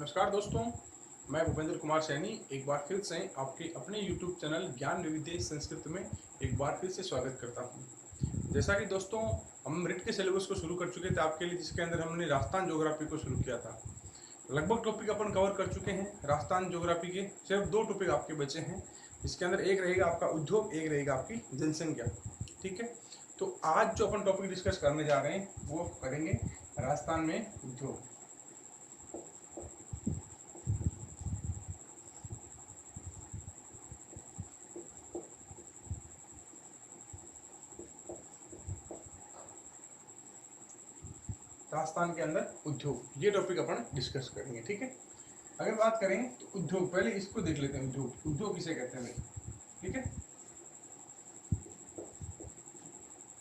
नमस्कार दोस्तों, मैं भूपेंद्र कुमार सैनी एक बार फिर से आपके अपने YouTube चैनल ज्ञान विविधे संस्कृत में एक बार फिर से स्वागत करता हूं। जैसा कि दोस्तों हम रिट के सिलेबस को शुरू कर चुके थे आपके लिए, जिसके अंदर हमने राजस्थान ज्योग्राफी को शुरू किया था। लगभग टॉपिक अपन कवर कर चुके हैं राजस्थान ज्योग्राफी के। सिर्फ 2 टॉपिक आपके बचे हैं, इसके अंदर एक रहेगा आपका उद्योग, एक रहेगा आपकी जनसंख्या। ठीक है, तो आज जो अपन टॉपिक डिस्कस करने जा रहे हैं वो करेंगे राजस्थान में उद्योग। राजस्थान के अंदर उद्योग, ये टॉपिक अपन डिस्कस करेंगे। ठीक है, अगर बात करें तो उद्योग, पहले इसको देख लेते हैं। उद्योग किसे कहते हैं भाई? ठीक है,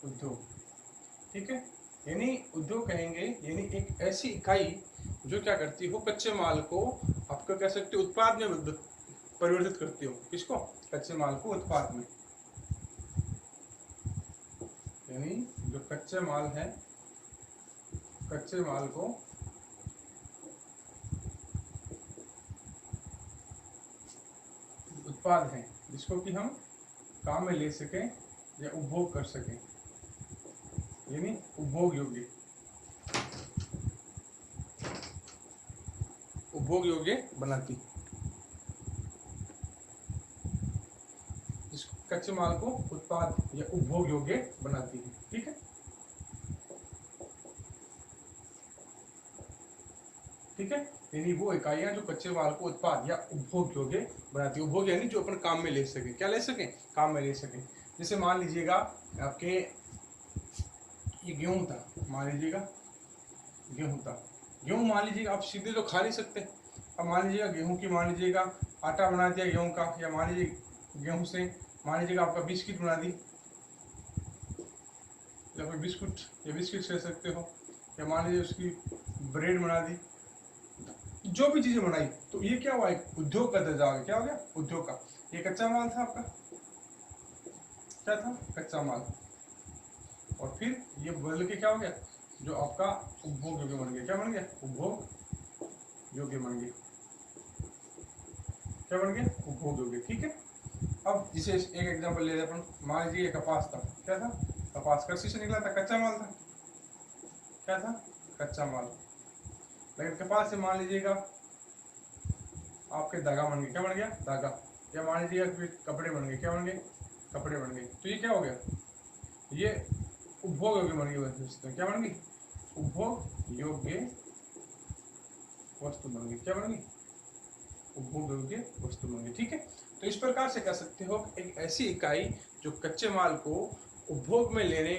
उद्योग, ठीक है, यानी उद्योग कहेंगे यानी एक ऐसी इकाई जो क्या करती हो, कच्चे माल को आपका कह सकते हो उत्पाद में परिवर्तित करती हो। किसको? कच्चे माल को उत्पाद में, यानी जो कच्चे माल है, कच्चे माल को उत्पाद है जिसको कि हम काम में ले सकें या उपभोग कर सकें, यानी उपभोग योग्य, उपभोग योग्य बनाती, इस कच्चे माल को उत्पाद या उपभोग योग्य बनाती है। ठीक है, ठीक है, यानी वो इकाइयां जो कच्चे माल को उत्पाद या उपभोग योग्य बनाती है। उपभोग यानी जो अपन काम में ले सके, क्या ले सके? काम में ले सके। जैसे मान लीजिएगा आपके ये गेहूं था, मान लीजिएगा गेहूं था, गेहूं मान लीजिएगा आप सीधे तो खा नहीं सकते। अब मान लीजिएगा गेहूं की, मान लीजिएगा आटा बना दिया गेहूं का, या मान लीजिए गेहूं से मान लीजिएगा आपका बिस्किट बना दी, या फिर बिस्किट कह सकते हो, या मान लीजिए उसकी ब्रेड बना दी, जो भी चीजें बनाई, तो ये क्या हुआ? एक उद्योग का दर्जा आ गया। क्या हो गया? उद्योग का। ये कच्चा माल था आपका, क्या था? कच्चा माल। और फिर ये बदल के क्या हो गया? जो आपका उपभोग योग्य बन गया। क्या बन गया? उपभोग योग्य बन गया। क्या बन गया? उपभोग योग्य। ठीक है, अब जिसे एक एग्जांपल ले लेते हैं। मान लीजिए ये कपास था, क्या था? कपास कृषि से निकला था, कच्चा माल था। क्या था? कच्चा माल। लेकिन कपास से मान लीजिएगा आपके धागा बन गए। क्या बन गया? धागा। या मान लीजिएगा फिर कपड़े बन गए। क्या बन गए? कपड़े बन गए। तो ये क्या हो गया? ये उपभोग योग्य बन गई। क्या बन गई? उपभोग योग्य वस्तु बन गई। क्या बन गई? उपभोग योग्य वस्तु बन गई। ठीक है, तो इस प्रकार से कह सकते हो एक ऐसी इकाई जो कच्चे माल को उपभोग में लेने,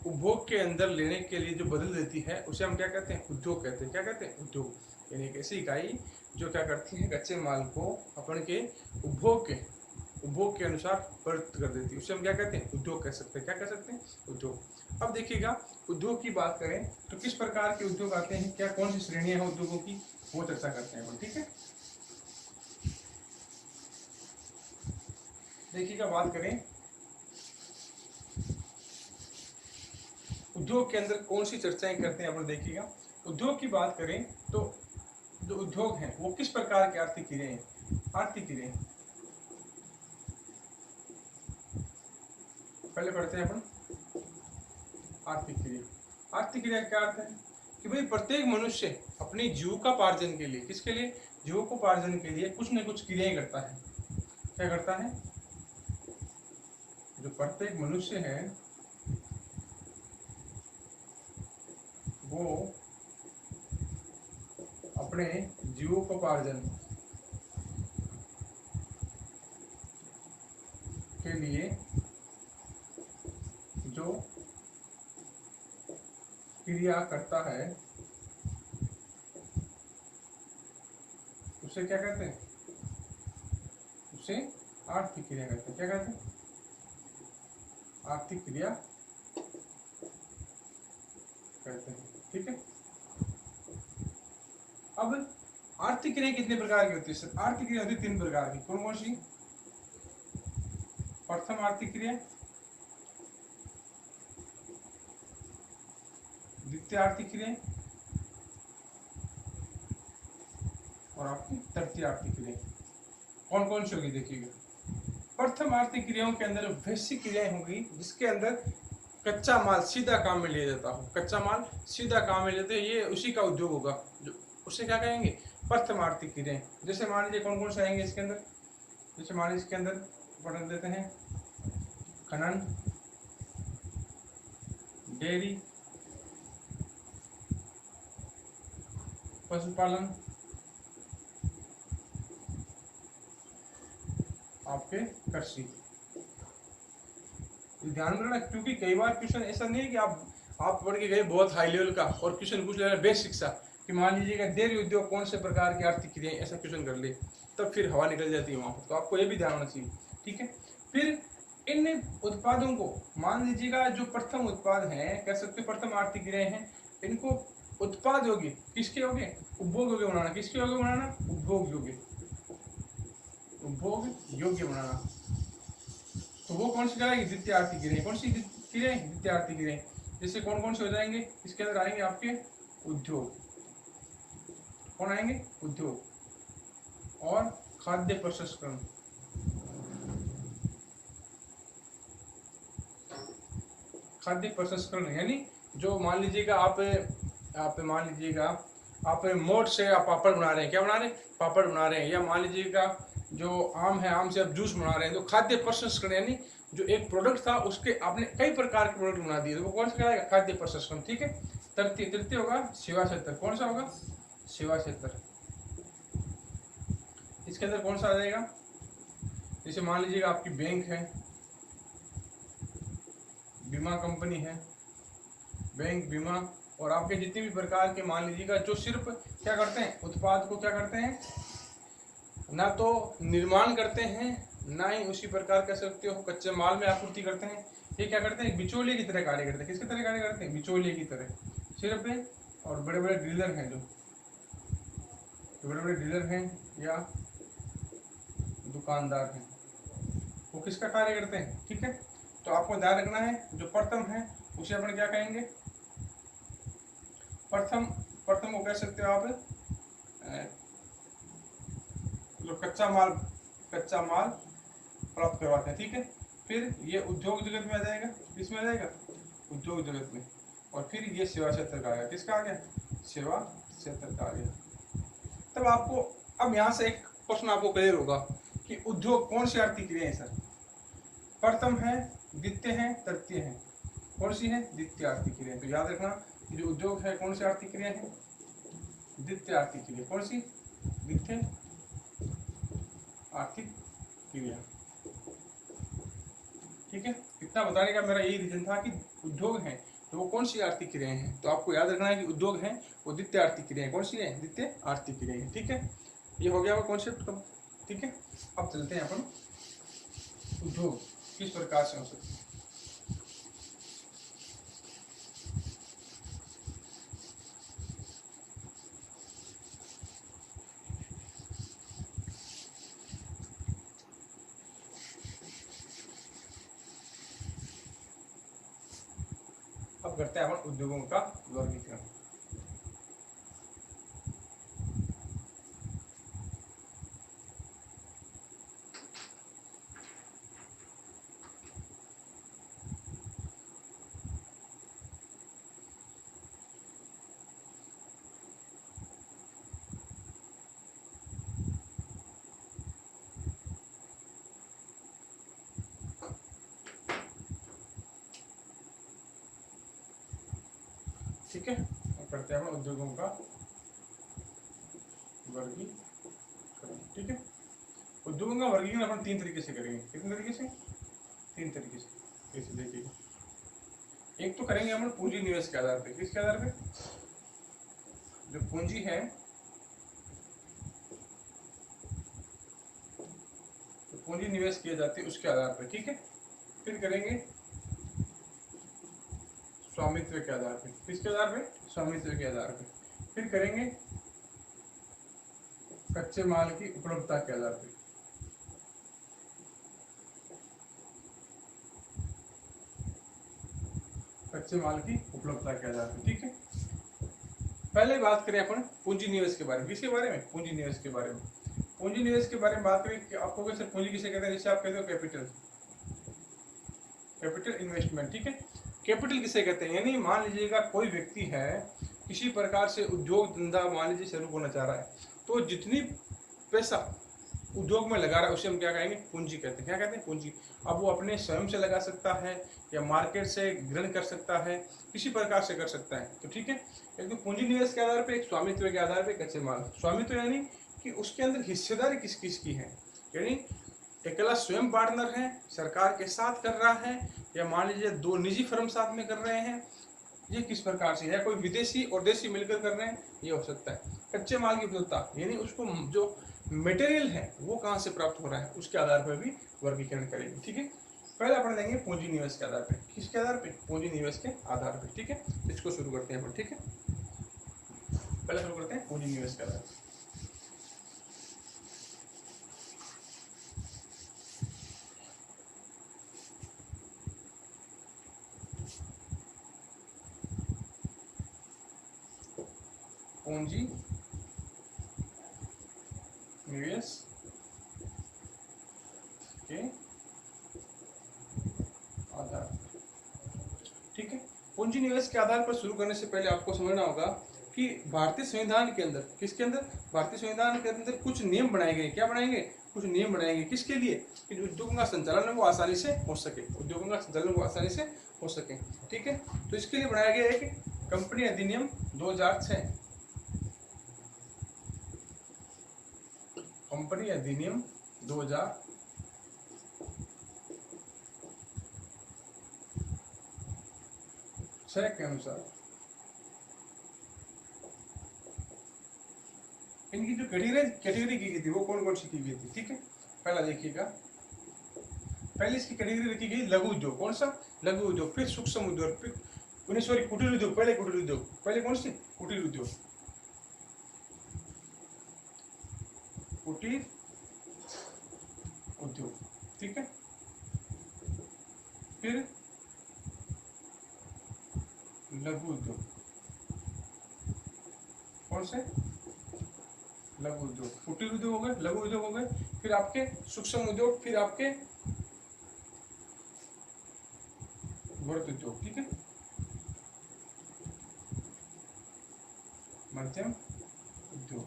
उपभोग के अंदर लेने के लिए जो बदल देती है, उसे हम क्या कहते हैं? उद्योग कहते हैं। क्या कहते हैं? उद्योग। यानी एक ऐसी इकाई जो क्या करती है, कच्चे माल को अपन के उपभोग के अनुसार परिवर्तित कर देती है, उसे हम क्या कहते हैं? उद्योग कह सकते हैं। क्या कह सकते हैं? उद्योग। अब देखिएगा, उद्योग की बात करें तो किस प्रकार के उद्योग आते हैं, क्या कौन सी श्रेणियां हैं उद्योगों की, वो चर्चा करते हैं। ठीक है, देखिएगा, बात करें उद्योग के अंदर कौन सी चर्चाएं करते हैं अपन। देखिएगा, उद्योग की बात करें तो जो उद्योग हैं वो किस प्रकार की आर्थिक क्रियाएं हैं। आर्थिक क्रियाएं पहले पढ़ते हैं अपन। आर्थिक क्रिया, आर्थिक क्रिया क्या अर्थ है कि भाई प्रत्येक मनुष्य अपनी जीविकोपार्जन के लिए, किसके लिए? जीविकोपार्जन के लिए कुछ न कुछ क्रियाएं करता है। क्या करता है? जो प्रत्येक मनुष्य है वो अपने जीविकोपार्जन के लिए जो क्रिया करता है उसे क्या कहते हैं? उसे आर्थिक क्रिया कहते हैं। क्या कहते हैं? आर्थिक क्रिया कहते हैं। ठीक है, अब आर्थिक क्रिया कितने प्रकार की होती है? आर्थिक क्रिया होती है 3 प्रकार की। कौन कौन सी? प्रथम आर्थिक क्रिया, द्वितीय आर्थिक क्रिया, और आपकी तृतीय आर्थिक क्रियाएं कौन कौन सी होगी देखिएगा। प्रथम आर्थिक क्रियाओं के अंदर वैसी क्रियाएं होगी जिसके अंदर कच्चा माल सीधा काम में लिया जाता हो, कच्चा माल सीधा काम में लेते हैं, ये उसी का उद्योग होगा, जो उसे क्या कहेंगे, प्रथम आर्थिक क्रियाएं। जैसे मान लीजिए कौन कौन से आएंगे इसके अंदर, जैसे मान लीजिए इसके अंदर पढ़ देते हैं खनन, डेयरी, पशुपालन, आपके कृषि। ध्यान रखना, क्योंकि कई बार क्वेश्चन ऐसा नहीं है कि आप पढ़ के गए बहुत हाई लेवल का और क्वेश्चन पूछ लेना बेसिक सा कि मान लीजिएगा डेयरी उद्योग कौन से प्रकार की आर्थिक क्रियाएं, ऐसा क्वेश्चन कर ले तब फिर हवा निकल जाती है वहां पर। तो आपको ये भी ध्यान होना चाहिए, ठीक है। फिर इन उत्पादों को मान लीजिएगा जो प्रथम उत्पाद है, कह सकते प्रथम आर्थिक क्रियाएं हैं, इनको उत्पाद योग्य किसके योग्य, उपभोग योग्य बनाना, किसके योग्य बनाना, उपभोग योग्य, उपभोग योग्य बनाना। तो वो कौन सी कराएगी, द्वितीय आर्थिक क्रियाएं। कौन सी क्रियाएं, द्वितीय आर्थिक क्रियाएं। जैसे कौन कौन से हो जाएंगे, इसके अंदर आएंगे आपके उद्योग, कौन आएंगे, उद्योग और खाद्य प्रसंस्करण, खाद्य प्रसंस्करण यानी जो मान लीजिएगा आप मान लीजिएगा आप मोट से आप पापड़ बना रहे हैं, क्या बना रहे हैं, पापड़ बना रहे हैं, या मान लीजिएगा जो आम है, आम से आप जूस बना रहे हैं, तो खाद्य प्रसंस्करण यानी जो एक प्रोडक्ट था उसके आपने कई प्रकार के प्रोडक्ट बना दिए, तो वो कौन सा कहलाएगा, खाद्य प्रसंस्करण, ठीक है। तृतीय होगा सेवा क्षेत्र, कौन सा होगा, सेवा क्षेत्र। इसके अंदर कौन सा आ जाएगा, जैसे मान लीजिएगा आपकी बैंक है, बीमा कंपनी है, बैंक, बीमा, और आपके जितने भी प्रकार के मान लीजिएगा जो सिर्फ क्या करते हैं, उत्पाद को क्या करते हैं, ना तो निर्माण करते हैं, ना ही उसी प्रकार कह सकते हो कच्चे माल में आपूर्ति करते हैं, ये क्या करते हैं, बिचौलिए की तरह कार्य करते हैं। किसकी तरह कार्य करते हैं, बिचौलिए की तरह सिर्फ। और बड़े बड़े डीलर हैं, जो बड़े बड़े डीलर हैं या दुकानदार हैं, वो किसका कार्य करते हैं, ठीक है। तो आपको ध्यान रखना है, जो प्रथम है उसे अपन क्या कहेंगे, प्रथम को कह सकते हो आप जो कच्चा माल प्राप्त करवाते हैं, ठीक है। फिर ये उद्योग जगत में आ जाएगा, किसमें आ जाएगा, उद्योग जगत में। और फिर ये सेवा क्षेत्र का आ गया, किसका आ गया, सेवा क्षेत्र का आ गया। तब आपको अब यहाँ से एक प्रश्न आपको क्लियर होगा कि उद्योग कौन सी आर्थिक क्रिया है सर, प्रथम है, द्वितीय है, तृतीय है, कौन सी है, द्वितीय आर्थिक क्रिया। तो याद रखना जो उद्योग है कौन सी आर्थिक क्रिया है, द्वितीय आर्थिक क्रिया, कौन सी, द्वितीय आर्थिक क्रिया, ठीक है। इतना बताने का मेरा यही रीजन था कि उद्योग है तो वो कौन सी आर्थिक क्रियाएं हैं। तो आपको याद रखना है कि उद्योग है वो द्वितीय आर्थिक क्रियाएं, कौन सी है, द्वितीय आर्थिक क्रियाएं, ठीक है। ये हो गया वो कॉन्सेप्ट, ठीक है। अब चलते हैं अपन उद्योग किस प्रकार से हो सकते हैं। अब करते हैं अपन उद्योगों का वर्गीकरण। ठीक है, अब करते हैं अपन उद्योगों का वर्गीकरण, ठीक है। उद्योगों का वर्गीकरण अपन तीन तरीके से करेंगे, कितने तरीके से, तीन तरीके से। कैसे देखिए, एक तो करेंगे अपन पूंजी निवेश के आधार पे, किसके आधार पे, जो पूंजी है, तो पूंजी निवेश किए जाते हैं उसके आधार पे, ठीक है। फिर करेंगे स्वामित्व के आधार पे, किसके आधार पे, स्वामित्व के आधार पे। फिर करेंगे कच्चे माल की उपलब्धता के आधार पे, कच्चे माल की उपलब्धता के आधार पे, ठीक है। पहले बात करें अपन पूंजी निवेश के बारे में। किसके बारे में? पूंजी निवेश के बारे में। पूंजी निवेश के बारे में बात करें कि आपको कैसे पूंजी किसे कहते हैं? जिसे आप कहते हो कैपिटल, कैपिटल इन्वेस्टमेंट, ठीक है। कैपिटल किसे कहते हैं? यानी मान लीजिएगा कोई व्यक्ति है, किसी प्रकार से उद्योग धंधा मान लीजिए शुरू होना चाह रहा है, तो जितनी पैसा उद्योग में लगा रहा है उसे हम क्या कहेंगे? पूंजी कहते हैं। क्या कहते हैं? पूंजी। अब वो अपने स्वयं से लगा सकता है या मार्केट से ग्रहण कर सकता है, किसी प्रकार से कर सकता है, तो ठीक है। एक तो पूंजी निवेश के आधार पे, एक स्वामित्व के आधार पे कच्चे माल। स्वामित्व यानी कि उसके अंदर हिस्सेदारी किस किस की है, यानी अकेला स्वयं पार्टनर है, सरकार के साथ कर रहा है, या मान लीजिए दो निजी फर्म साथ में कर रहे हैं, ये किस प्रकार से है, कोई विदेशी और देशी मिलकर कर रहे हैं, ये हो सकता है। कच्चे माल की उपलब्धता यानी उसको जो मटेरियल है वो कहाँ से प्राप्त हो रहा है, उसके आधार पर भी वर्गीकरण करेंगे, ठीक है। पहले अपन देंगे पूंजी निवेश के आधार पर। किसके आधार पर? पूंजी निवेश के आधार पर, ठीक है। इसको शुरू करते हैं अपन, ठीक है। पहले शुरू करते हैं पूंजी निवेश के आधार पर। पूंजी निवेश के आधार, ठीक है। पूंजी निवेश के आधार पर शुरू करने से पहले आपको समझना होगा कि भारतीय संविधान के अंदर, किसके अंदर? भारतीय संविधान के अंदर कुछ नियम बनाए गए। क्या बनाएंगे? कुछ नियम बनाएंगे। किसके लिए? कि उद्योगों का संचालन वो आसानी से हो सके, उद्योगों का संचालन वो आसानी से हो सके, ठीक है। तो इसके लिए बनाया गया एक कंपनी अधिनियम 2006, कंपनी अधिनियम 2006 के अनुसार इनकी जो कैटेगरी की गई थी वो कौन कौन सी की गई थी, ठीक है। पहला देखिएगा, पहले इसकी कैटेगरी रखी गई लघु उद्योग। कौन सा? लघु उद्योग। फिर सूक्ष्म उद्योग, फिर सॉरी कुटीर उद्योग। पहले कुटीर उद्योग, पहले कौन सी? कुटीर उद्योग, कुटीर उद्योग, ठीक है। फिर लघु उद्योग। कौन से? लघु उद्योग। कुटीर उद्योग हो गए, लघु उद्योग हो गए, फिर आपके सूक्ष्म उद्योग, फिर आपके वृहत उद्योग, ठीक है। मध्यम उद्योग,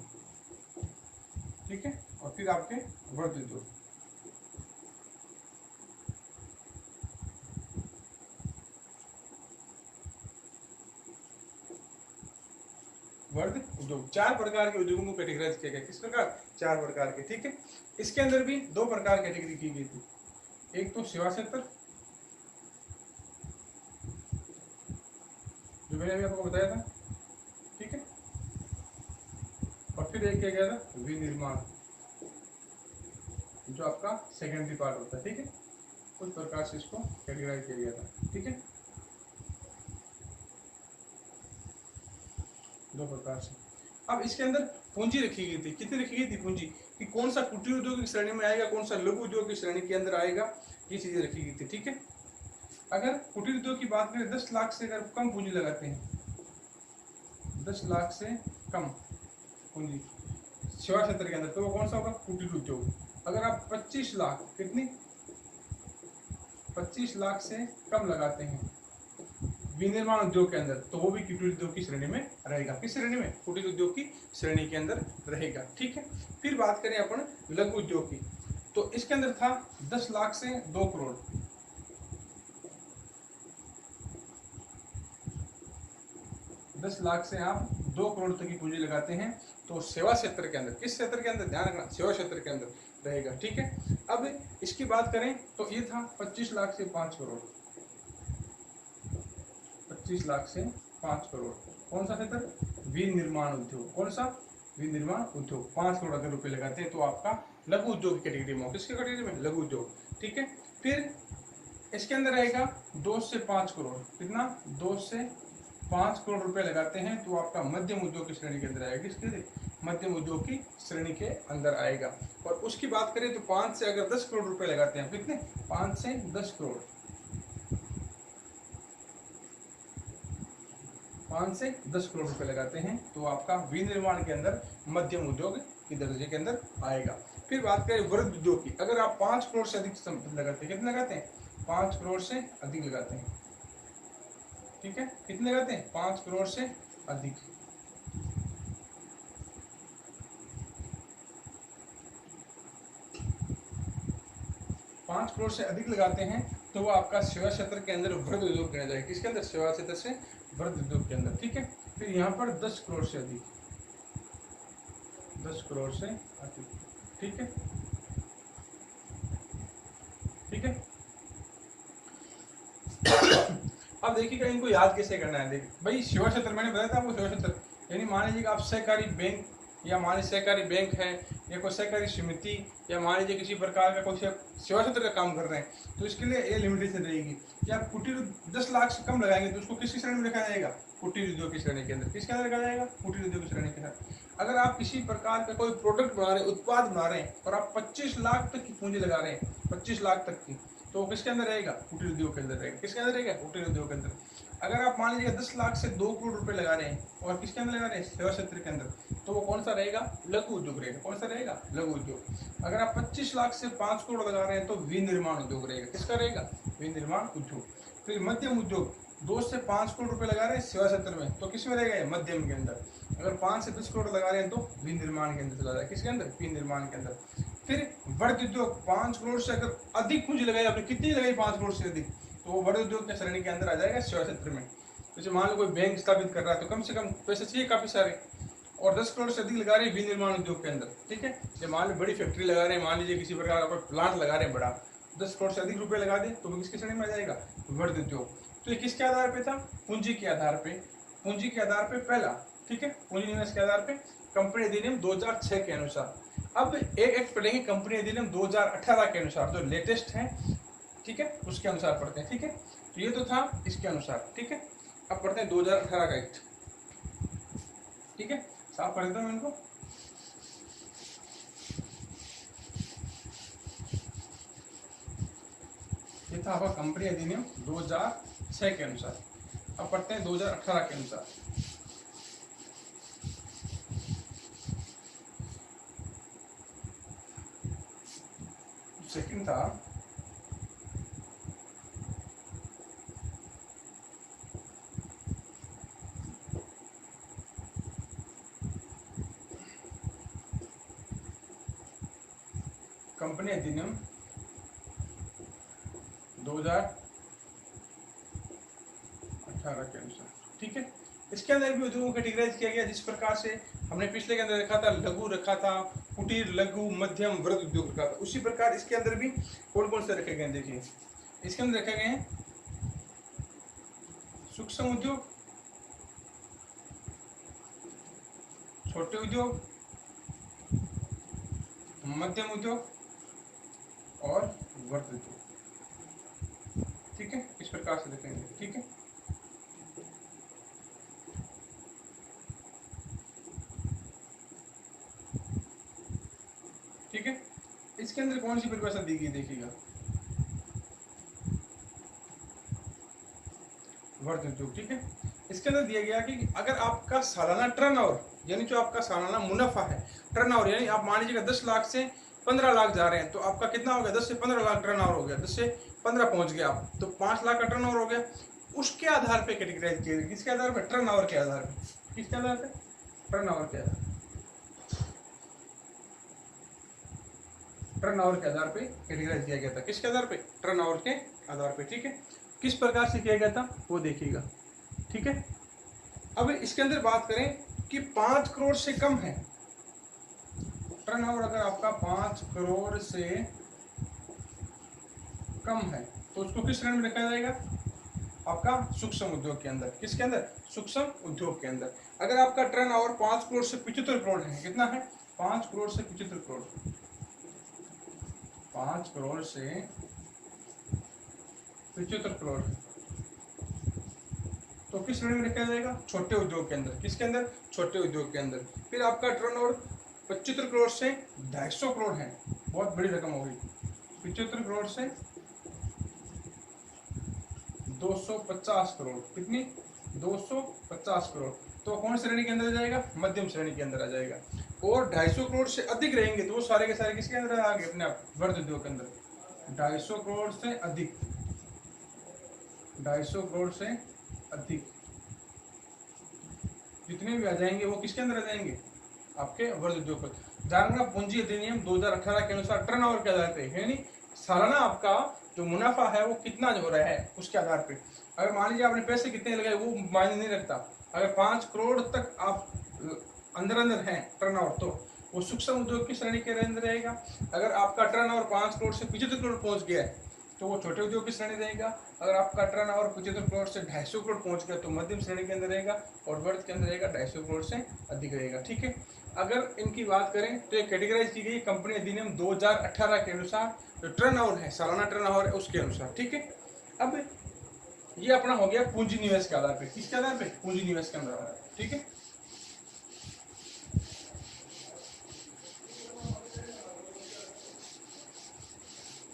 ठीक है, और फिर आपके वृहत उद्योग। वर्ध उद्योग। चार प्रकार के उद्योगों को कैटेगराइज किया गया। किस प्रकार? चार प्रकार के, ठीक है। इसके अंदर भी दो प्रकार कैटेगरी की गई थी। एक तो सेवा क्षेत्र, जो मैंने अभी आपको बताया था, ठीक है, और फिर एक क्या गया था? विनिर्माण, जो आपका सेकेंडरी पार्ट होता है, ठीक है। उस प्रकार से इसको कैटेगराइज किया गया था, ठीक है, दो प्रकार से। अब इसके अंदर पूंजी रखी गई थी। कितनी रखी गई थी पूंजी? कि कौन सा कुटीर उद्योग की श्रेणी में आएगा, कौन सा लघु उद्योग की श्रेणी के अंदर आएगा, ये चीजें रखी गई थी, ठीक है। अगर कुटीर उद्योग की बात करें, 10 लाख से अगर कम पूंजी लगाते हैं, 10 लाख से कम पूंजी सेवा क्षेत्र के अंदर, तो वो कौन सा होगा? कुटीर उद्योग। अगर आप 25 लाख, कितनी? 25 लाख से कम लगाते हैं विनिर्माण उद्योग के अंदर, तो वो भी कुटीर उद्योग की श्रेणी में रहेगा। किस श्रेणी में? कुटीर उद्योग की श्रेणी के अंदर रहेगा, ठीक है। फिर बात करें अपन लघु उद्योग की, तो इसके अंदर था 10 लाख से 2 करोड़, 10 लाख से आप 2 करोड़ तक की पूंजी लगाते हैं, तो सेवा क्षेत्र के अंदर, किस क्षेत्र के अंदर? ध्यान रखना, सेवा क्षेत्र के अंदर रहेगा, ठीक है। अब इसकी बात करें तो ये था 25 लाख से 5 करोड़, 25 लाख से 5 करोड़। कौन सा क्षेत्र? विनिर्माण उद्योग। कौन सा? विनिर्माण उद्योग। 5 करोड़ अगर रुपए लगाते हैं तो आपका लघु उद्योग की कैटेगरी में, किसके कैटेगरी में? लघु उद्योग, ठीक है। फिर इसके अंदर रहेगा 2 से 5 करोड़। कितना? 2 से 5 करोड़ रुपए लगाते हैं तो आपका मध्यम उद्योग की श्रेणी के अंदर आएगा। किसके? मध्यम उद्योग की श्रेणी के अंदर आएगा। और उसकी बात करें तो 5 से अगर 10 करोड़ रुपए लगाते हैं, कितने? 5 से 10 करोड़, 5 से 10 करोड़ रुपए लगाते हैं तो आपका विनिर्माण के अंदर मध्यम उद्योग की दर्जे के अंदर आएगा। फिर बात करें वृहद उद्योग की, अगर आप 5 करोड़ से अधिक संपत्ति लगाते हैं, कितने लगाते हैं? 5 करोड़ से अधिक लगाते हैं, ठीक है, कितने लगाते हैं? 5 करोड़ से अधिक। पांच करोड़ से अधिक लगाते हैं तो वो आपका सेवा क्षेत्र के अंदर वृहद उद्योग गिना जाएगा। किसके अंदर? सेवा क्षेत्र से वृहद उद्योग के अंदर, ठीक है। फिर यहाँ पर 10 करोड़ से अधिक, 10 करोड़ से अधिक, ठीक है, ठीक है। अब देखिएगा इनको याद कैसे करना है। देखिए भाई सेवा क्षेत्र मैंने बताया था आपको, सेवा क्षेत्र यानी मान लीजिए आप सहकारी बैंक या मान लीजिए सहकारी बैंक है या कोई सहकारी समिति या मान लीजिए किसी प्रकार का कोई सेवा क्षेत्र का काम कर रहे हैं तो इसके लिए ये लिमिटेशन रहेगी कि आप कुटीर 10 लाख से कम लगाएंगे तो उसको किसी श्रेणी में रखा जाएगा? कुटीर उद्योग की श्रेणी के अंदर। किसके अंदर रखा जाएगा? कुटीर उद्योग की श्रेणी के अंदर। अगर आप किसी प्रकार का कोई प्रोडक्ट बना रहे हैं, उत्पाद बना रहे हैं और आप 25 लाख तक की पूंजी लगा रहे हैं, 25 लाख तक की, तो किसके अंदर रहेगा? कुटीर उद्योग के अंदर रहेगा। किसके अंदर रहेगा? कुटीर उद्योग के अंदर। अगर आप मान लीजिए 10 लाख से 2 करोड़ रुपए लगा रहे हैं और किसके अंदर लगा रहे हैं? सेवा क्षेत्र के अंदर, तो वो कौन सा रहेगा? लघु उद्योग रहेगा। कौन सा रहेगा? लघु उद्योग। अगर आप 25 लाख से 5 करोड़ लगा रहे हैं तो विनिर्माण उद्योग रहेगा। किसका रहेगा? विनिर्माण उद्योग। फिर मध्यम उद्योग, 2 से 5 करोड़ रुपए लगा रहे हैं सेवा क्षेत्र में तो किसमें रहेगा? मध्यम के अंदर। अगर 5 से 10 करोड़ लगा रहे हैं तो विनिर्माण के अंदर चला जाएगा। किसके अंदर? विनिर्माण के अंदर। फिर वृहद उद्योग, 5 करोड़ से अगर अधिक पूंजी लगाई आपने, कितनी लगाई? 5 करोड़ से अधिक, तो वो वृहद उद्योग के श्रेणी के अंदर आ जाएगा सेवा क्षेत्र में। जैसे मान लो कोई बैंक स्थापित कर रहा है तो कम से कम पैसे चाहिए काफी सारे, और 10 करोड़ से अधिक लगा रहे हैं विनिर्माण उद्योग के अंदर, ठीक है। जब मान लो बड़ी फैक्ट्री लगा रहे हैं, मान लीजिए किसी प्रकार का कोई प्लांट लगा रहे हैं बड़ा, 10 करोड़ से अधिक रुपए लगा दे तो वो किसके श्रेणी में आ जाएगा? वृहद उद्योग। तो ये किसके आधार पे था? पूंजी के आधार पे। पूंजी के आधार पे पहला, ठीक है, पूंजी निवेश के आधार पे कंपनी अधिनियम 2006 के अनुसार। अब एक एक्ट पढ़ेंगे कंपनी अधिनियम 2018 के अनुसार, जो लेटेस्ट है, ठीक है, उसके अनुसार पढ़ते हैं, ठीक है। तो ये तो था इसके अनुसार, ठीक है। अब पढ़ते हैं 2018 का एक्ट, ठीक है, साफ कर देता हूं इनको। ये था आपका कंपनी अधिनियम 2006 के अनुसार। अब पढ़ते हैं 2018 के अनुसार। सेकंड था कंपनी अधिनियम 2018 के अनुसार, ठीक है। इसके अंदर भी उद्योगों को कैटेगराइज किया गया जिस प्रकार से हमने पिछले के अंदर रखा था, लघु रखा था, कुटीर, लघु, मध्यम, वृहद उद्योग रखा था, उसी प्रकार इसके अंदर भी कौन कौन से रखे गए हैं देखिए। इसके अंदर रखे गए हैं सूक्ष्म उद्योग, छोटे उद्योग, मध्यम उद्योग और वृहद उद्योग, ठीक है, इस प्रकार से देखेंगे, ठीक है। ठीक है, इसके अंदर कौन सी परिभाषा दी गई देखिएगा, वृहद उद्योग, ठीक है। इसके अंदर दिया गया कि अगर आपका सालाना टर्नओवर, यानी जो आपका सालाना मुनाफा है, टर्नओवर यानी आप मान लीजिएगा 10 लाख से 15 लाख जा रहे हैं तो आपका कितना हो गया? 10 से 15 लाख टर्नओवर हो गया, 10 से 15 पहुंच गया आप, तो 5 लाख का टर्नओवर हो गया। उसके आधार पे कैटेगराइज किया गया, किसके आधार पे? टर्नओवर के आधार पे। किसके आधार पे? टर्नओवर के आधार, टर्नओवर के आधार पे कैटेगराइज किया गया था। किसके आधार पे? टर्नओवर के आधार पे, ठीक है। किस प्रकार से किया गया था वो देखिएगा, ठीक है। अब इसके अंदर बात करें कि 5 करोड़ से कम है टर्नओवर, अगर आपका 5 करोड़ से कम है तो उसको किस श्रेणी में रखा जाएगा? आपका सूक्ष्म उद्योग के अंदर। किसके अंदर? सूक्ष्म उद्योग के अंदर। अगर आपका टर्नओवर 5 करोड़ से 75 करोड़ है, कितना है? 5 करोड़ से 75 करोड़, 5 करोड़ से 75 करोड़, तो किस श्रेणी में रखा जाएगा? छोटे उद्योग के अंदर। किसके अंदर? छोटे उद्योग के अंदर। फिर आपका टर्नओवर 75 करोड़ से 250 करोड़ है, बहुत बड़ी रकम होगी। 75 करोड़ से 250 करोड़, कितनी? 250 करोड़, तो कौन श्रेणी के अंदर आ जाएगा? मध्यम श्रेणी के अंदर आ जाएगा। और 250 करोड़ से अधिक रहेंगे तो वो सारे के सारे किसके अंदर आ गए? अपने आप वर्ध उद्योग के अंदर। 250 करोड़ से अधिक, 250 करोड़ से अधिक जितने भी आ जाएंगे वो किसके अंदर आ जाएंगे? आपके वर्ध उद्योग पर। जानना पूंजी अधिनियम 2018 के अनुसार टर्नओवर के आधार पे, यानी सालाना आपका जो मुनाफा है वो कितना हो रहा है उसके आधार पे। अगर मान लीजिए आपने पैसे कितने लगाए वो मायने नहीं रखता। अगर 5 करोड़ तक आप अंदर हैं टर्नओवर, तो वो सूक्ष्म उद्योग की श्रेणी के अंदर रहेगा। अगर आपका टर्नओवर 5 करोड़ से 75 करोड़ पहुंच गया है तो वो छोटे उद्योग की श्रेणी रहेगा। अगर आपका टर्नओवर 75 करोड़ से 250 करोड़ पहुंच गया तो मध्यम श्रेणी के अंदर रहेगा, और वर्ध के अंदर रहेगा 250 करोड़ से अधिक रहेगा। ठीक है, अगर इनकी बात करें तो ये कैटेगराइज की गई कंपनी अधिनियम 2018 के अनुसार, जो टर्नओवर है, सालाना टर्नओवर है उसके अनुसार। ठीक है, अब ये अपना हो गया पूंजी निवेश के आधार पे। किसके आधार पे? पूंजी निवेश के आधार। ठीक है,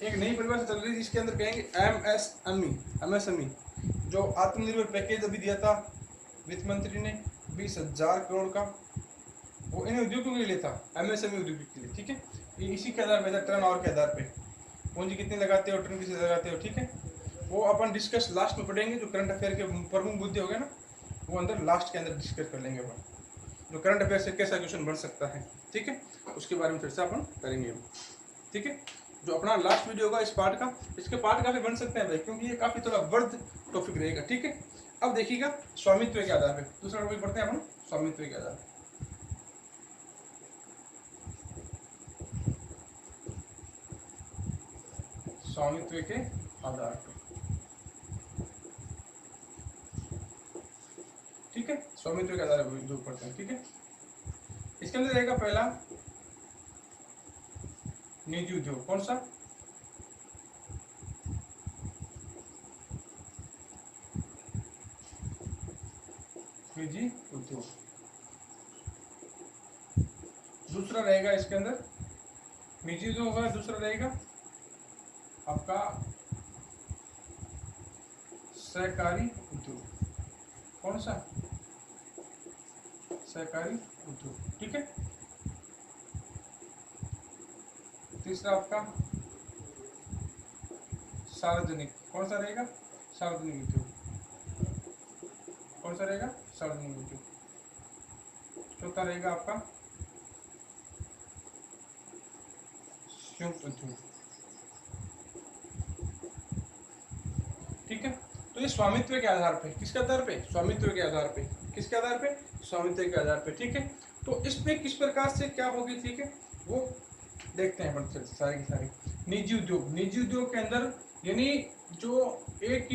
एक नई परिभाषा चल रही है जिसके अंदर कहेंगे एमएसएमई, जो आत्मनिर्भर पैकेज अभी दिया था वित्त मंत्री ने 20,000 करोड़ का, वो इन उद्योगों के लिए था, एमएसएमई उद्योगों के लिए। ठीक है, ये इसी के आधार पे, टर्न ओवर के आधार पे पूंजी कितनी लगाते हो, टर्न कितनी लगाते हो। ठीक है, वो अपन डिस्कस लास्ट में पढ़ेंगे। जो करंट अफेयर के प्रमुख मुद्दे हो गए ना, वो अंदर लास्ट के अंदर डिस्कस कर लेंगे अपन, जो करंट अफेयर से कैसा क्वेश्चन बन सकता है। ठीक है, उसके बारे में चर्चा अपन करेंगे। ठीक है, जो अपना लास्ट वीडियो होगा इस पार्ट का, इसके पार्ट काफी बन सकते हैं भाई, क्योंकि ये काफी थोड़ा वर्थ टॉपिक रहेगा। ठीक है, अब देखिएगा स्वामित्व के आधार पे दूसरा टॉपिक पढ़ते हैं अपन, स्वामित्व के आधार पे। स्वामित्व के आधार पे, ठीक है, स्वामित्व के आधार पे जो पढ़ते हैं। ठीक है, इसके अंदर रहेगा पहला निजी उद्योग। कौन सा? निजी उद्योग। दूसरा रहेगा इसके अंदर निजी उद्योग होगा, दूसरा रहेगा आपका सहकारी उद्योग। कौन सा? सहकारी उद्योग। ठीक है, तीसरा आपका सार्वजनिक। कौन सा रहेगा? सार्वजनिक उद्योग। कौन सा रहेगा? सार्वजनिक उद्योग। चौथा रहेगा आपका संयुक्त उद्योग। ठीक है, तो ये स्वामित्व के आधार पे, किसके आधार पे? स्वामित्व के आधार पे। किसके आधार पे? स्वामित्व के आधार पे। ठीक है, तो इसमें किस प्रकार से क्या होगी, ठीक है, वो देखते हैं अपन सारी की सारी। निजी उद्योग, निजी उद्योग के अंदर यानी जो एक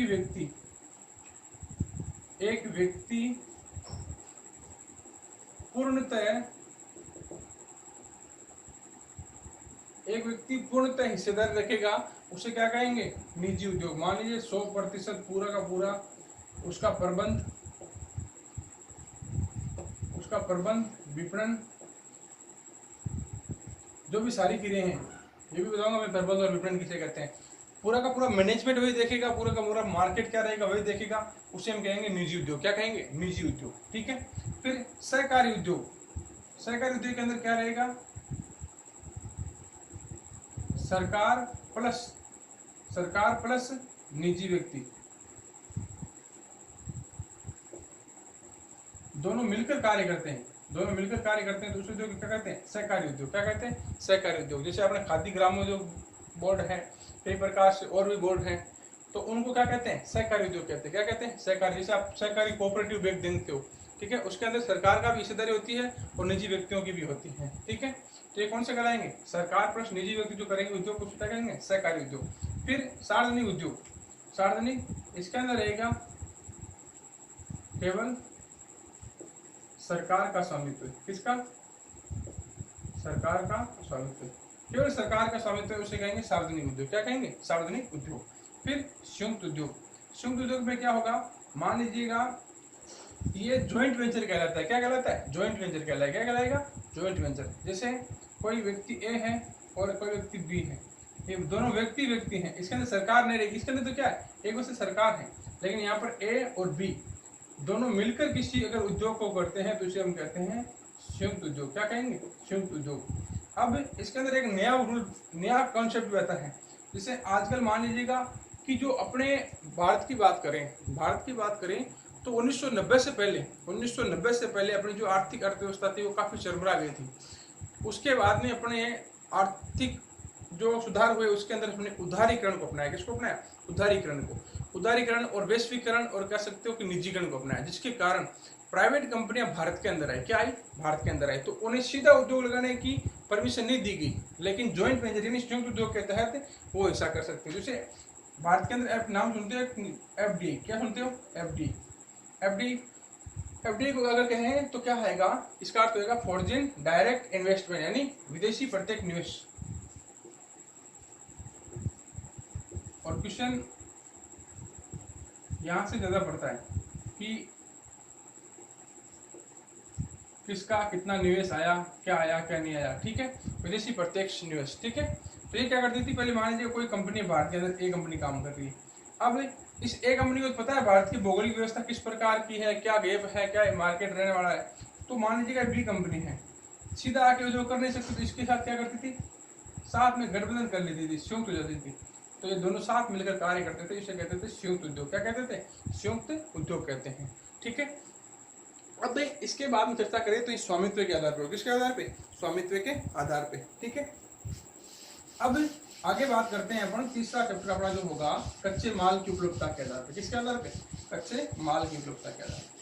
व्यक्ति पूर्णतः हिस्सेदार रखेगा, उसे क्या कहेंगे? निजी उद्योग। मान लीजिए 100% पूरा का पूरा उसका प्रबंध, विपणन, जो भी सारी क्रियाएं हैं, ये भी बताऊंगा मैं प्रबंध और विपणन किसे कहते हैं। पूरा का पूरा मैनेजमेंट वही देखेगा, पूरा का पूरा मार्केट क्या रहेगा वही देखेगा, उसे हम कहेंगे निजी उद्योग। क्या कहेंगे? निजी उद्योग। ठीक है, फिर सहकारी उद्योग। सहकारी उद्योग के अंदर क्या रहेगा? सरकार प्लस निजी व्यक्ति, दोनों मिलकर कार्य करते हैं, तो उस उद्योग क्या कहते हैं? सहकारी उद्योग। क्या कहते हैं? सहकारी उद्योग। जैसे अपने खादी ग्रामोद्योग बोर्ड है, कई प्रकार से और भी बोर्ड हैं, तो उनको क्या कहते हैं? सहकारी उद्योग कहते हैं। क्या कहते हैं? सहकारी। जैसे आप सहकारी कोऑपरेटिव बैंक देखते हो, ठीक है, उसके अंदर सरकार का भी हिस्सेदारी होती है और निजी व्यक्तियों की भी होती है। ठीक है, तो ये कौन से कहलाएंगे? सरकार प्लस निजी व्यक्ति जो करेंगे उद्योग, उसको क्या कहेंगे? सहकारी उद्योग। फिर सार्वजनिक उद्योग। सार्वजनिक, इसके अंदर रहेगा केवल सरकार का स्वामित्व। किसका? सरकार का स्वामित्व। केवल सरकार का स्वामित्व, उसे कहेंगे सार्वजनिक उद्योग। क्या कहेंगे? सार्वजनिक उद्योग। फिर संयुक्त उद्योग। संयुक्त उद्योग में क्या होगा? मान लीजिएगा ये ज्वाइंट वेंचर कहलाता है। क्या कहलाता है? ज्वाइंट वेंचर कहलाएगा। क्या कहलाएगा? Joint venture. जैसे कोई व्यक्ति ए है और कोई व्यक्ति बी है, ये दोनों व्यक्ति हैं, इसके अंदर सरकार नहीं रहेगी। इसके अंदर तो क्या है? एक वैसे सरकार है, लेकिन यहाँ पर ए और बी दोनों मिलकर किसी अगर उद्योग को करते हैं तो इसे हम कहते हैं संयुक्त उद्योग। क्या कहेंगे? संयुक्त उद्योग। अब इसके अंदर एक नया रूल, नया कॉन्सेप्ट भी आता है। जैसे आजकल मान लीजिएगा कि जो अपने भारत की बात करें तो 1990 से पहले अपनी जो आर्थिक अर्थव्यवस्था थी वो काफ़ी चरमरा गई थी। उसके बाद में अपने आर्थिक जो सुधार हुए उसके अंदर अपने उदारीकरण को अपनाया। किसको अपनाया? उदारीकरण और वैश्वीकरण और कह सकते हो कि निजीकरण को अपनाया, जिसके कारण प्राइवेट कंपनियां भारत के अंदर आई। क्या आई? भारत के अंदर आई। तो उन्हें सीधा उद्योग लगाने की परमिशन नहीं दी गई, लेकिन ज्वाइंट वेंचर यानी संयुक्त उद्योग के तहत वो ऐसा कर सकते हैं। जैसे भारत के अंदर नाम सुनते हो एफडीआई। क्या सुनते हो? एफडीआई को अगर कहें तो क्या आएगा? इसका अर्थ होगा फॉरेन डायरेक्ट इन्वेस्टमेंट, यानी विदेशी प्रत्यक्ष निवेश। और क्वेश्चन यहां से ज्यादा पड़ता है कि किसका कितना निवेश आया, क्या नहीं आया। ठीक है, विदेशी प्रत्यक्ष निवेश। ठीक है, तो ये क्या करती थी? पहले मान लीजिए कोई कंपनी भारत के अंदर, ए कंपनी काम कर रही है। अब इस ए कंपनी को पता है भारत की भौगोलिक व्यवस्था किस प्रकार की है, क्या गैप है, क्या मार्केट रहने वाला है। तो मान लीजिएगा बी कंपनी है, सीधा आके उद्योग कर नहीं सकती, तो इसके साथ क्या करती थी? साथ में गठबंधन कर लेती थी, संयुक्त हो जाती थी। तो ये दोनों साथ मिलकर कार्य करते थे, इसे कहते थे संयुक्त उद्योग। क्या कहते थे? संयुक्त उद्योग कहते हैं। ठीक है, अब इसके बाद में चर्चा करें तो इस स्वामित्व के आधार पर। किसके आधार पे? स्वामित्व के आधार पे। ठीक है, अब आगे बात करते हैं अपन। तीसरा चैप्टर अपना जो होगा कच्चे माल की उपलब्धता के आधार पे। किसके आधार पे? कच्चे माल की उपलब्धता के आधार पे।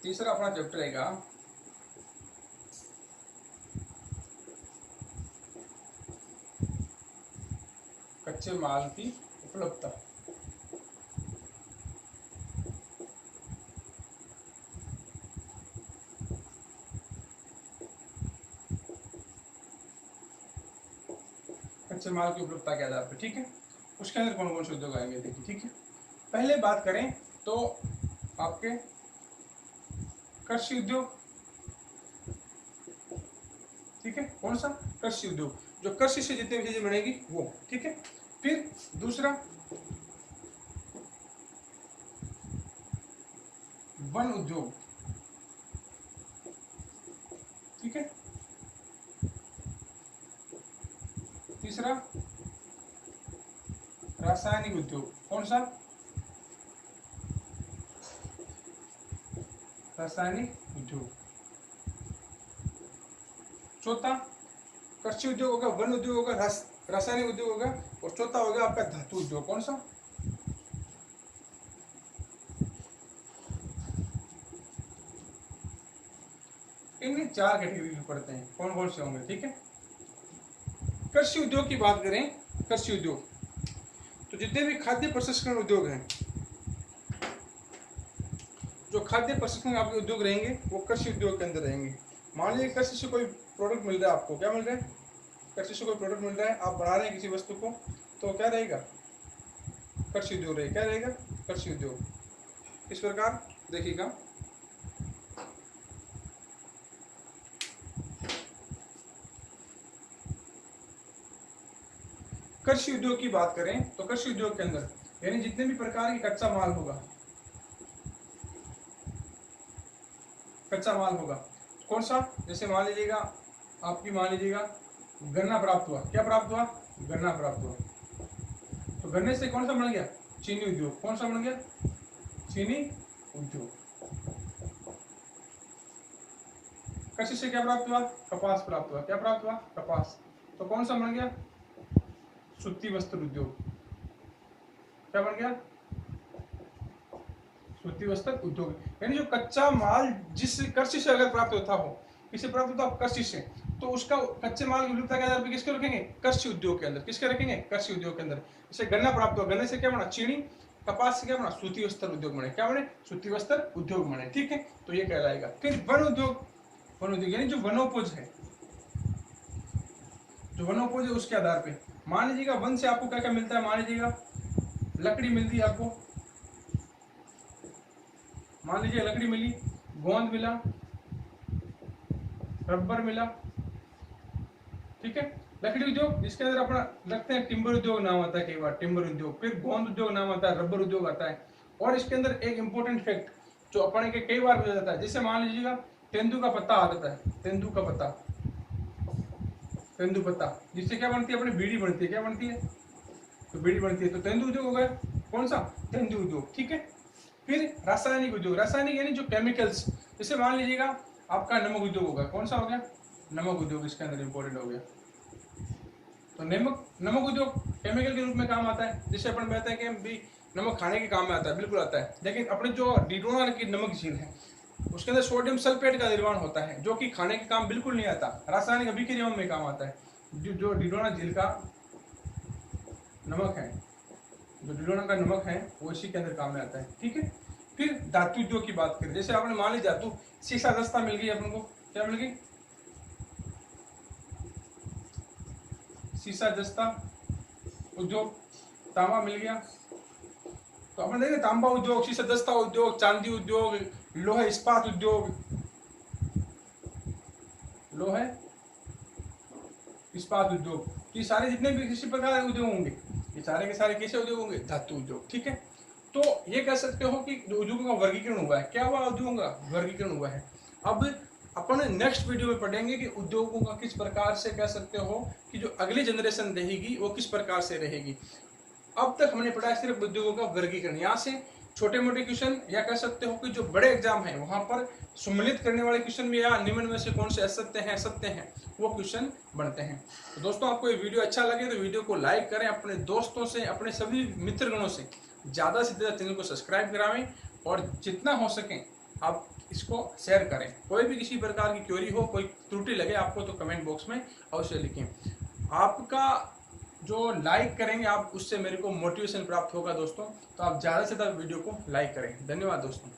तीसरा अपना चैप्टर रहेगा कच्चे माल की उपलब्धता। कच्चे माल की उपलब्धता के आधार पर। ठीक है, उसके अंदर कौन कौन से उद्योग आएंगे देखिए। ठीक है, पहले बात करें तो आपके कृषि उद्योग। ठीक है, कौन सा? कृषि उद्योग, जो कृषि से जितनी भी चीजें बनेगी वो। ठीक है, फिर दूसरा वन उद्योग। ठीक है, तीसरा रासायनिक उद्योग। कौन सा? रासायनिक उद्योग। चौथा कृषि उद्योग होगा, वन उद्योग होगा, रासायनिक उद्योग होगा, और चौथा होगा आपका धातु उद्योग। कौन सा? इनमें चार कैटेगरी में पढ़ते हैं, कौन कौन से होंगे। ठीक है, कृषि उद्योग की बात करें, कृषि उद्योग तो जितने भी खाद्य प्रसंस्करण उद्योग हैं, जो खाद्य प्रसंस्करण आपके उद्योग रहेंगे वो कृषि उद्योग के अंदर रहेंगे। मान लीजिए कृषि से कोई प्रोडक्ट मिल रहा है आपको, क्या मिल रहा है? कृषि से कोई प्रोडक्ट मिल रहा है, आप बना रहे हैं किसी वस्तु को, तो क्या रहेगा? कृषि उद्योग रहेगा। क्या रहेगा? कृषि उद्योग। इस प्रकार देखिएगा, कृषि उद्योग की बात करें तो कृषि उद्योग के अंदर यानी जितने भी प्रकार की कच्चा माल होगा, कौन सा? जैसे मान लीजिएगा गन्ना प्राप्त हुआ। क्या प्राप्त हुआ? गन्ना प्राप्त हुआ। तो गन्ने से कौन सा बन गया? चीनी उद्योग। कौन सा बन गया? चीनी उद्योग। कृषि से क्या प्राप्त हुआ? कपास प्राप्त हुआ। क्या प्राप्त हुआ? कपास। तो कौन सा बन गया? सूती वस्त्र उद्योग। क्या बन गया? सूती वस्त्र उद्योग। यानी जो कच्चा माल जिस कृषि से अगर प्राप्त होता हो, किसे प्राप्त होता हो? कृषि से, तो उसका कच्चे माल की उपलब्धता के आधार पर किसके रखेंगे? कृषि उद्योग के अंदर। किसके रखेंगे? कृषि उद्योग के अंदर। जैसे गन्ना प्राप्त हुआ, गन्ने से क्या बना? चीनी। कपास से क्या बना? सूती वस्त्र उद्योग बने। क्या बने? सूती वस्त्र उद्योग बने। ठीक है, तो ये कहलाएगा। फिर वन उद्योग यानी जो वनोपज है, उसके आधार पे मान लीजिएगा वन से आपको क्या क्या मिलता है। मान लीजिएगा लकड़ी मिलती है आपको, मान लीजिए लकड़ी मिली, गोंद मिला, रबर मिला, ठीक है। लकड़ी उद्योग जिसके अंदर अपना रखते हैं, टिम्बर उद्योग नाम आता है कई बार, टिम्बर उद्योग, फिर गोंद उद्योग नाम आता है, रबर उद्योग आता है। और इसके अंदर एक इंपॉर्टेंट फैक्ट जो अपने के कई बार हो जाता है, जैसे मान लीजिएगा तेंदू का पत्ता आता है, तेंदू का पत्ता, तेंदू पत्ता, जिससे क्या बनती है, अपनी बीड़ी बनती है, क्या बनती है, तो बीड़ी बनती है, तो तेंदू उद्योग हो गया, कौन सा, तेंदू उद्योग, ठीक है। फिर रासायनिक उद्योग, रासायनिक यानी जो केमिकल्स, जैसे मान लीजिएगा आपका नमक उद्योग होगा, कौन सा हो गया, नमक उद्योग, इसके अंदर इंपॉर्टेंट हो गया। तो नमक उद्योग केमिकल के रूप में काम आता है, जिससे अपन कहते हैं कि भी नमक खाने के काम में आता है, बिल्कुल आता है। लेकिन अपने जो डिडोना की नमक झील है उसके अंदर सोडियम सल्फेट का निर्माण होता है, जो कि खाने के काम बिल्कुल नहीं आता, रासायनिक अभिक्रियाओं में काम आता है। जो डिडोना झील का नमक है, जो डिडोना का नमक है वो इसी के अंदर काम में आता है, ठीक है। फिर धातु उद्योग की बात करें, जैसे आपने मान ली धातु, शीशा दस्ता मिल गई अपन को, क्या मिल गई, शीशा दस्ता उद्योग, तांबा मिल गया। तो अपन देखें तांबा उद्योग, शीशा दस्ता उद्योग, चांदी उद्योग, लोहे इस्पात उद्योग, लोहे इस्पात उद्योग, ये सारे जितने भी किसी प्रकार के उद्योग होंगे, ये सारे के सारे कैसे उद्योग होंगे, धातु उद्योग, ठीक है। तो ये कह सकते हो कि उद्योगों का वर्गीकरण हुआ है, क्या हुआ, उद्योगों का वर्गीकरण हुआ है। अब अपन नेक्स्ट वीडियो में पढ़ेंगे कि उद्योगों का किस प्रकार से कह सकते हो कि जो अगली जनरेशन रहेगी वो किस प्रकार से रहेगी। अब तक हमने पढ़ा है सिर्फ उद्योगों का वर्गीकरण, यहाँ से छोटे मोटे क्वेश्चन या कह सकते हो कि जो बड़े एग्जाम है वहां पर सम्मिलित करने वाले क्वेश्चन भी या निम्न में से कौन से असत्य हैं सत्य हैं वो क्वेश्चन बनते हैं। तो दोस्तों आपको ये वीडियो अच्छा लगे तो वीडियो को लाइक करें, अपने दोस्तों से, अपने सभी मित्रगणों से ज़्यादा से ज़्यादा चैनल को सब्सक्राइब करावें और जितना हो सके आप इसको शेयर करें। कोई भी किसी प्रकार की क्वेरी हो, कोई त्रुटि लगे आपको तो कमेंट बॉक्स में अवश्य लिखें। आपका जो लाइक करेंगे आप, उससे मेरे को मोटिवेशन प्राप्त होगा दोस्तों, तो आप ज़्यादा से ज़्यादा वीडियो को लाइक करें। धन्यवाद दोस्तों।